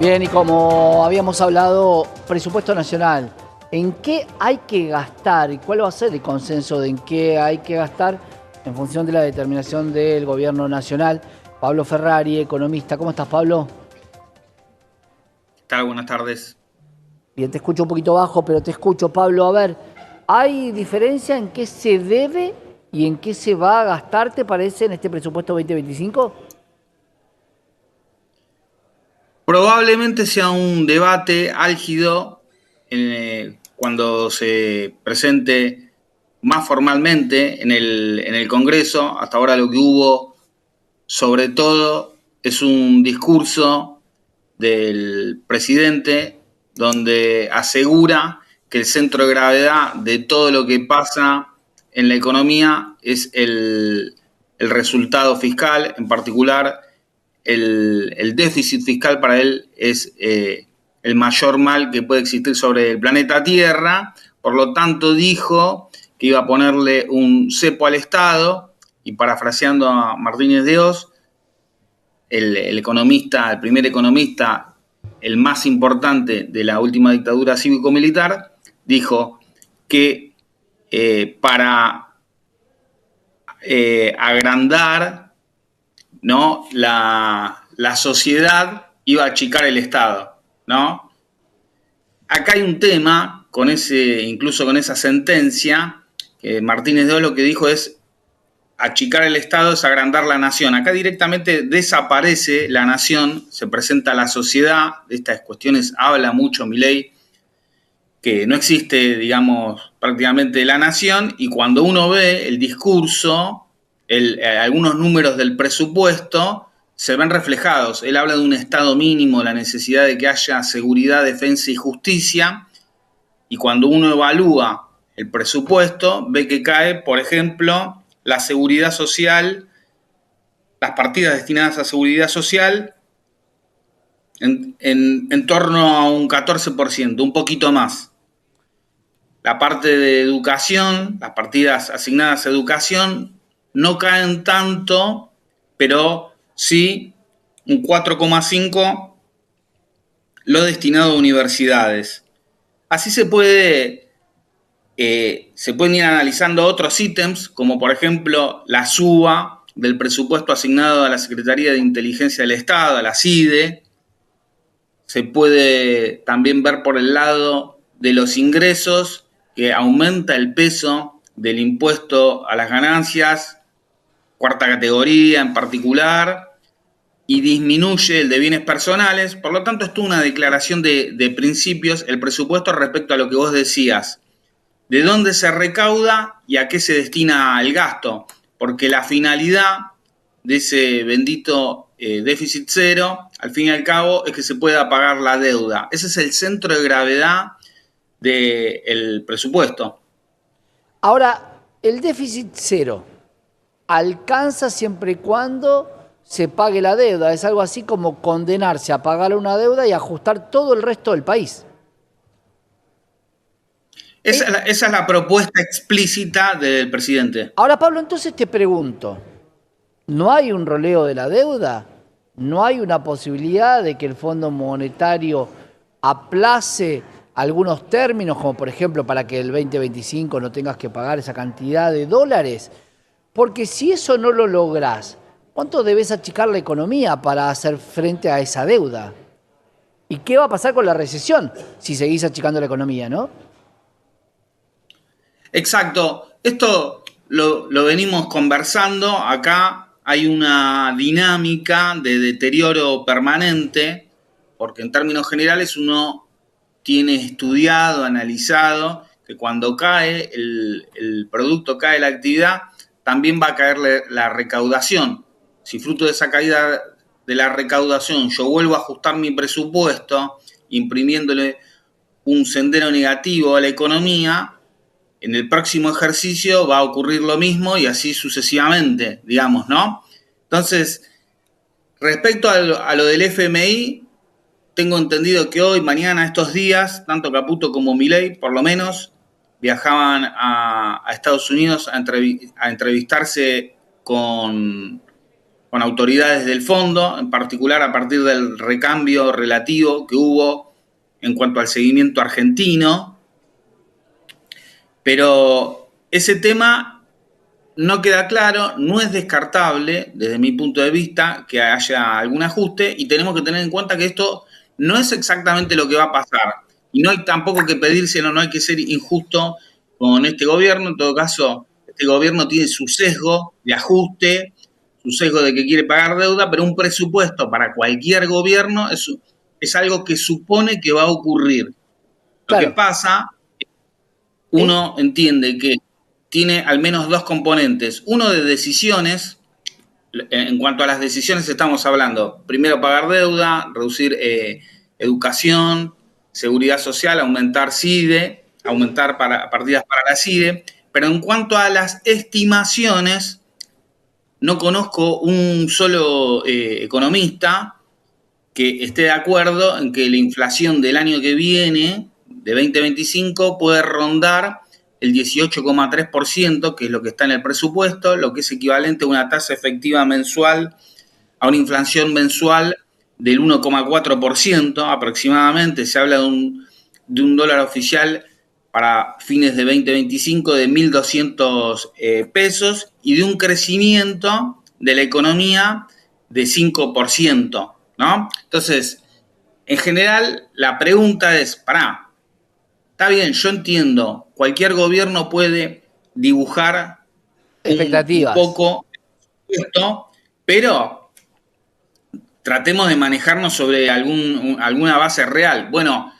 Bien, y como habíamos hablado, presupuesto nacional, ¿en qué hay que gastar y cuál va a ser el consenso de en qué hay que gastar en función de la determinación del gobierno nacional? Pablo Ferrari, economista. ¿Cómo estás, Pablo? ¿Qué tal? Buenas tardes. Bien, te escucho un poquito bajo, pero te escucho, Pablo. A ver, ¿hay diferencia en qué se debe y en qué se va a gastar, te parece, en este presupuesto 2025? Probablemente sea un debate álgido cuando se presente más formalmente en el Congreso. Hasta ahora lo que hubo, sobre todo, es un discurso del presidente donde asegura que el centro de gravedad de todo lo que pasa en la economía es el resultado fiscal, en particular el déficit fiscal para él es el mayor mal que puede existir sobre el planeta Tierra. Por lo tanto, dijo que iba a ponerle un cepo al Estado y, parafraseando a Martínez de Oz, el economista, el primer economista, el más importante de la última dictadura cívico-militar, dijo que para agrandar, ¿no?, la sociedad iba a achicar el Estado, ¿no? Acá hay un tema con incluso con esa sentencia, que Martínez de Oz lo que dijo es: achicar el Estado es agrandar la nación. Acá directamente desaparece la nación, se presenta la sociedad. De estas cuestiones habla mucho Milei, que no existe, digamos, prácticamente la nación, y cuando uno ve el discurso, algunos números del presupuesto se ven reflejados. Él habla de un Estado mínimo, la necesidad de que haya seguridad, defensa y justicia, y cuando uno evalúa el presupuesto, ve que cae, por ejemplo, la seguridad social, las partidas destinadas a seguridad social, en torno a un 14%, un poquito más. La parte de educación, las partidas asignadas a educación, no caen tanto, pero sí un 4,5 lo destinado a universidades. Así se pueden ir analizando otros ítems, como por ejemplo la suba del presupuesto asignado a la Secretaría de Inteligencia del Estado, a la CIDE. Se puede también ver por el lado de los ingresos, que aumenta el peso del impuesto a las ganancias, cuarta categoría en particular, y disminuye el de bienes personales. Por lo tanto, esto es una declaración de principios, el presupuesto, respecto a lo que vos decías: de dónde se recauda y a qué se destina el gasto, porque la finalidad de ese bendito déficit cero, al fin y al cabo, es que se pueda pagar la deuda. Ese es el centro de gravedad del presupuesto. Ahora, el déficit cero alcanza siempre y cuando se pague la deuda. Es algo así como condenarse a pagar una deuda y ajustar todo el resto del país. Eh, Esa es la propuesta explícita del presidente. Ahora, Pablo, entonces te pregunto, ¿no hay un roleo de la deuda? ¿No hay una posibilidad de que el Fondo Monetario aplace algunos términos, como por ejemplo para que el 2025 no tengas que pagar esa cantidad de dólares? Porque si eso no lo lográs, ¿cuánto debes achicar la economía para hacer frente a esa deuda? ¿Y qué va a pasar con la recesión si seguís achicando la economía, no? Exacto. Esto lo venimos conversando. Acá hay una dinámica de deterioro permanente, porque en términos generales uno tiene estudiado, analizado, que cuando cae el producto, cae la actividad, también va a caer la recaudación. Si fruto de esa caída de la recaudación yo vuelvo a ajustar mi presupuesto, imprimiéndole un sendero negativo a la economía, en el próximo ejercicio va a ocurrir lo mismo, y así sucesivamente, digamos, ¿no? Entonces, respecto a lo del FMI, tengo entendido que hoy, mañana, estos días, tanto Caputo como Milei, por lo menos, viajaban a Estados Unidos a entrevistarse con autoridades del fondo, en particular a partir del recambio relativo que hubo en cuanto al seguimiento argentino, pero ese tema no queda claro, no es descartable desde mi punto de vista que haya algún ajuste y tenemos que tener en cuenta que esto no es exactamente lo que va a pasar y no hay tampoco que pedírselo, no hay que ser injusto con este gobierno, en todo caso este gobierno tiene su sesgo de ajuste, su sesgo de que quiere pagar deuda, pero un presupuesto para cualquier gobierno es algo que supone que va a ocurrir. Lo que Claro, pasa, ¿sí? uno entiende que tiene al menos dos componentes. Uno de decisiones, en cuanto a las decisiones estamos hablando, primero pagar deuda, reducir educación, seguridad social, aumentar CIDE, aumentar partidas para la CIDE, pero en cuanto a las estimaciones, no conozco un solo economista que esté de acuerdo en que la inflación del año que viene, de 2025, puede rondar el 18,3%, que es lo que está en el presupuesto, lo que es equivalente a una tasa efectiva mensual, a una inflación mensual del 1,4% aproximadamente. Se habla de un dólar oficial para fines de 2025 de 1.200 pesos y de un crecimiento de la economía de 5%, ¿no? Entonces, en general, la pregunta es, está bien, yo entiendo, cualquier gobierno puede dibujar un Expectativas. poco esto, pero tratemos de manejarnos sobre alguna base real. Bueno,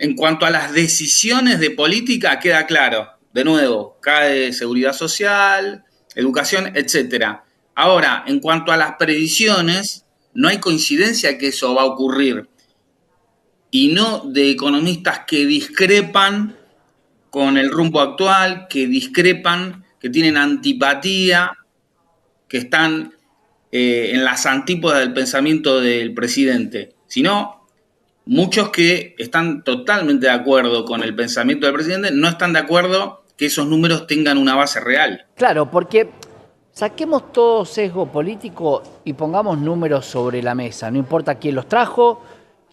en cuanto a las decisiones de política, queda claro. De nuevo, cae seguridad social, educación, etcétera. Ahora, en cuanto a las previsiones, no hay coincidencia que eso va a ocurrir. Y no de economistas que discrepan con el rumbo actual, que discrepan, que tienen antipatía, que están en las antípodas del pensamiento del presidente, sino muchos que están totalmente de acuerdo con el pensamiento del presidente, no están de acuerdo que esos números tengan una base real. Claro, porque saquemos todo sesgo político y pongamos números sobre la mesa. No importa quién los trajo,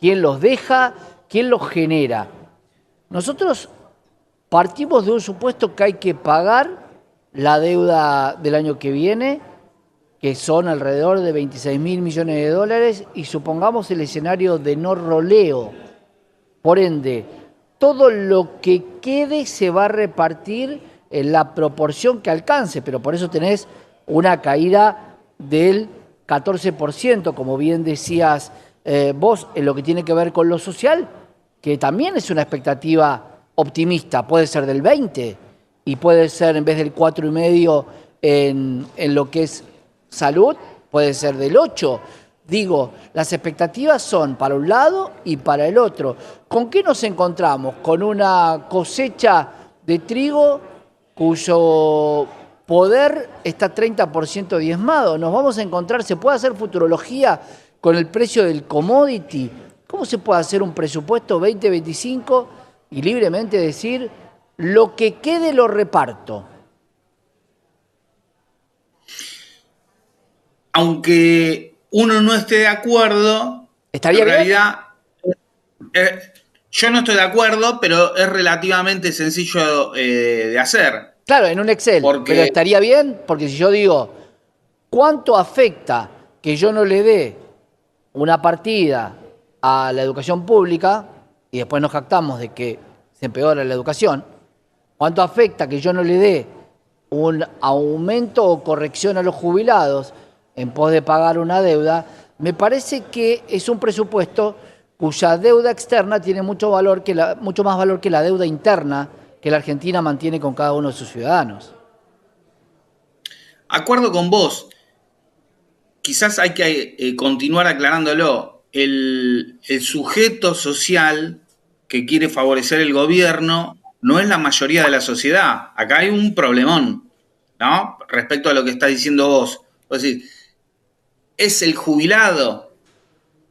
quién los deja, quién los genera. Nosotros partimos de un supuesto que hay que pagar la deuda del año que viene, que son alrededor de 26.000 millones de dólares, y supongamos el escenario de no roleo. Por ende, todo lo que quede se va a repartir en la proporción que alcance, pero por eso tenés una caída del 14%, como bien decías vos, en lo que tiene que ver con lo social, que también es una expectativa optimista, puede ser del 20 y puede ser en vez del 4,5 en lo que es salud, puede ser del 8. Digo, las expectativas son para un lado y para el otro. ¿Con qué nos encontramos? Con una cosecha de trigo cuyo poder está 30% diezmado. Nos vamos a encontrar, se puede hacer futurología con el precio del commodity. ¿Cómo se puede hacer un presupuesto 2025 y libremente decir lo que quede lo reparto? Aunque uno no esté de acuerdo, en ¿Estaría bien? realidad eh, yo no estoy de acuerdo, pero es relativamente sencillo de hacer. Claro, en un Excel, pero Porque estaría bien, porque si yo digo, ¿cuánto afecta que yo no le dé una partida a la educación pública y después nos jactamos de que se empeora la educación? ¿Cuánto afecta que yo no le dé un aumento o corrección a los jubilados en pos de pagar una deuda? Me parece que es un presupuesto cuya deuda externa tiene mucho más valor que la deuda interna que la Argentina mantiene con cada uno de sus ciudadanos. acuerdo con vos, quizás hay que continuar aclarándolo. El sujeto social que quiere favorecer el gobierno no es la mayoría de la sociedad. Acá hay un problemón, ¿no? Respecto a lo que estás diciendo vos. Vos decís, es el jubilado,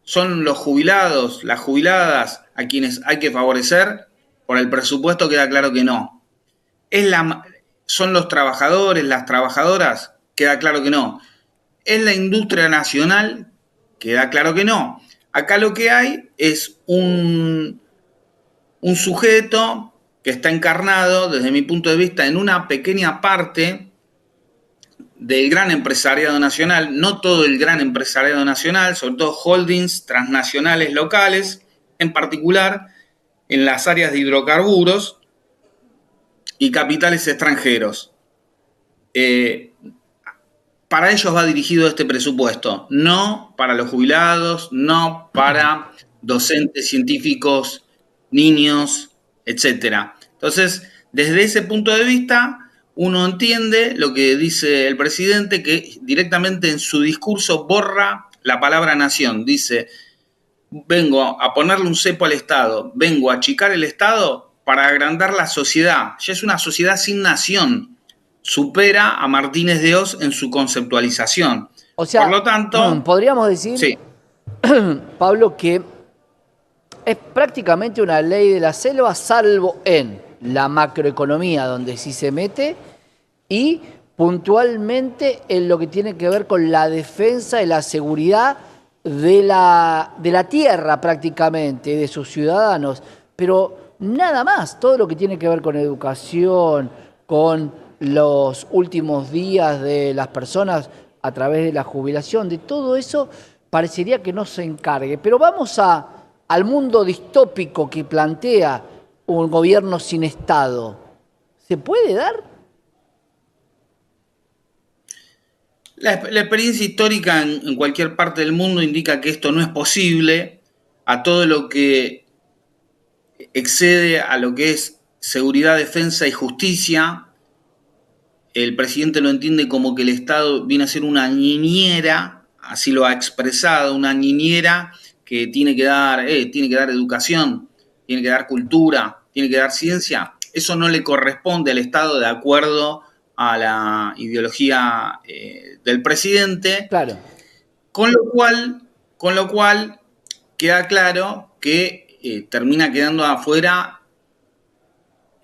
son los jubilados, las jubiladas a quienes hay que favorecer. Por el presupuesto queda claro que no. Es son los trabajadores, las trabajadoras, queda claro que no. ¿Es la industria nacional? Queda claro que no. Acá lo que hay es un sujeto que está encarnado, desde mi punto de vista, en una pequeña parte del gran empresariado nacional, no todo el gran empresariado nacional, sobre todo holdings transnacionales locales, en particular en las áreas de hidrocarburos y capitales extranjeros. Para ellos va dirigido este presupuesto, no para los jubilados, no para docentes, científicos, niños, etc. Entonces, desde ese punto de vista, uno entiende lo que dice el presidente, que directamente en su discurso borra la palabra nación. Dice, vengo a ponerle un cepo al Estado, vengo a achicar el Estado para agrandar la sociedad. Ya es una sociedad sin nación. Supera a Martínez de Oz en su conceptualización. O sea, por lo tanto, podríamos decir, sí, Pablo, que es prácticamente una ley de la selva, salvo en la macroeconomía, donde sí se mete, y puntualmente en lo que tiene que ver con la defensa y la seguridad de la tierra prácticamente, de sus ciudadanos. Pero nada más, todo lo que tiene que ver con educación, con los últimos días de las personas a través de la jubilación, de todo eso parecería que no se encargue. Pero vamos al mundo distópico que plantea un gobierno sin Estado. ¿Se puede dar? La experiencia histórica en cualquier parte del mundo indica que esto no es posible. A todo lo que excede a lo que es seguridad, defensa y justicia, el presidente lo entiende como que el Estado viene a ser una niñera, así lo ha expresado, una niñera que tiene que dar educación, tiene que dar cultura, tiene que dar ciencia. Eso no le corresponde al Estado de acuerdo a la ideología del presidente. Claro. Con lo cual queda claro que termina quedando afuera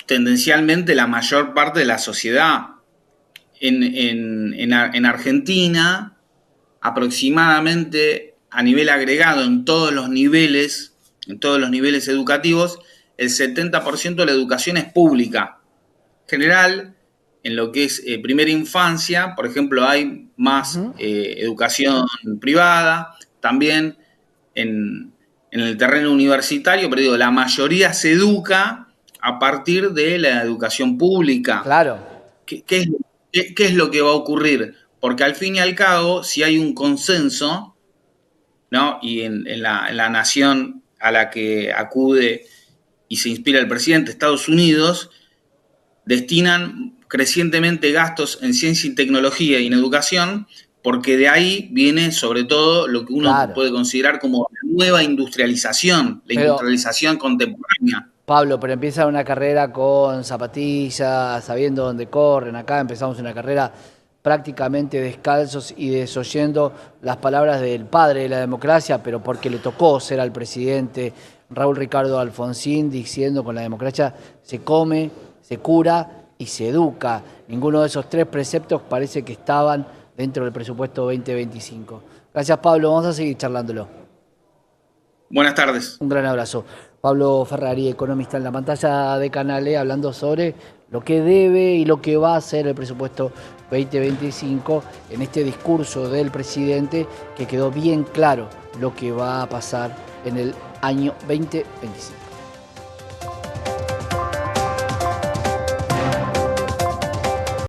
tendencialmente la mayor parte de la sociedad. En Argentina, aproximadamente a nivel agregado en todos los niveles educativos, el 70% de la educación es pública. En general, en lo que es primera infancia, por ejemplo, hay más educación privada, también en el terreno universitario, pero digo, la mayoría se educa a partir de la educación pública. Claro. ¿Qué es lo que va a ocurrir? Porque al fin y al cabo, si hay un consenso, ¿no? Y en la nación a la que acude y se inspira el presidente, Estados Unidos, destinan crecientemente gastos en ciencia y tecnología y en educación, porque de ahí viene sobre todo lo que uno puede considerar como la nueva industrialización, la industrialización contemporánea. Pablo, pero empieza una carrera con zapatillas, sabiendo dónde corren. Acá empezamos una carrera prácticamente descalzos y desoyendo las palabras del padre de la democracia, pero porque le tocó ser al presidente Raúl Ricardo Alfonsín, diciendo con la democracia se come, se cura y se educa. Ninguno de esos tres preceptos parece que estaban dentro del presupuesto 2025. Gracias, Pablo. Vamos a seguir charlándolo. Buenas tardes. Un gran abrazo. Pablo Ferrari, economista en la pantalla de Canal E, hablando sobre lo que debe y lo que va a hacer el presupuesto 2025 en este discurso del presidente, que quedó bien claro lo que va a pasar en el año 2025.